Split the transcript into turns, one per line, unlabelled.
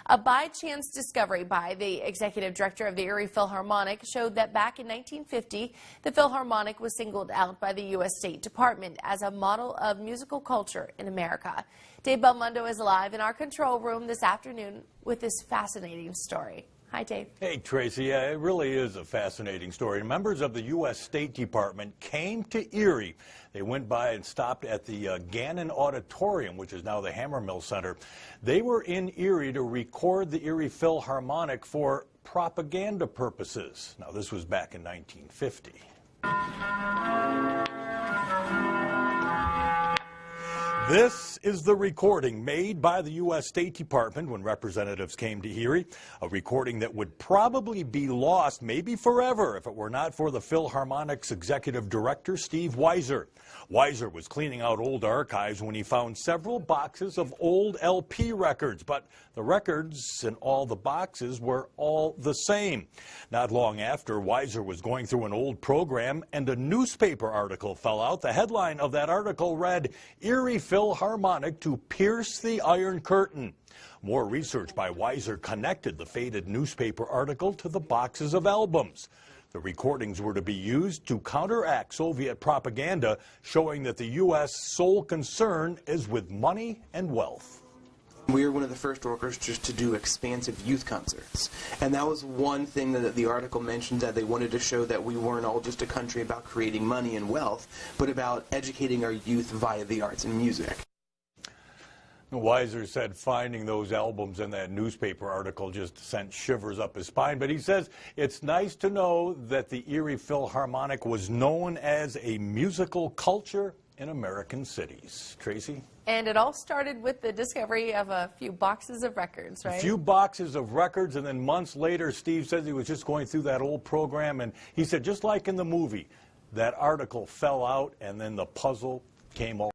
A by-chance discovery by the executive director of the Erie Philharmonic showed that back in 1950, the Philharmonic was singled out by the U.S. State Department as a model of musical culture in America. Dave Belmondo is live in our control room this afternoon with this fascinating story. Hi, Dave.
Hey, Tracy. Yeah, it really is a fascinating story. Members of the U.S. State Department came to Erie. They went by and stopped at the Gannon Auditorium, which is now the Hammermill Center. They were in Erie to record the Erie Philharmonic for propaganda purposes. Now, this was back in 1950. This is the recording made by the U.S. State Department when representatives came to Erie, a recording that would probably be lost, maybe forever, if it were not for the Philharmonic's executive director, Steve Weiser. Weiser was cleaning out old archives when he found several boxes of old LP records, but the records in all the boxes were all the same. Not long after, Weiser was going through an old program and a newspaper article fell out. The headline of that article read, "Erie Philharmonic to pierce the Iron Curtain." More research by Weiser connected the faded newspaper article to the boxes of albums. The recordings were to be used to counteract Soviet propaganda, showing that the U.S. sole concern is with money and wealth.
We were one of the first orchestras to do expansive youth concerts. And that was one thing that the article mentioned, that they wanted to show that we weren't all just a country about creating money and wealth, but about educating our youth via the arts and music.
Weiser said finding those albums in that newspaper article just sent shivers up his spine. But he says it's nice to know that the Erie Philharmonic was known as a musical culture in American cities. Tracy?
And it all started with the discovery of a few boxes of records, right?
A few boxes of records, and then months later, Steve says he was just going through that old program, and he said, just like in the movie, that article fell out, and then the puzzle came over.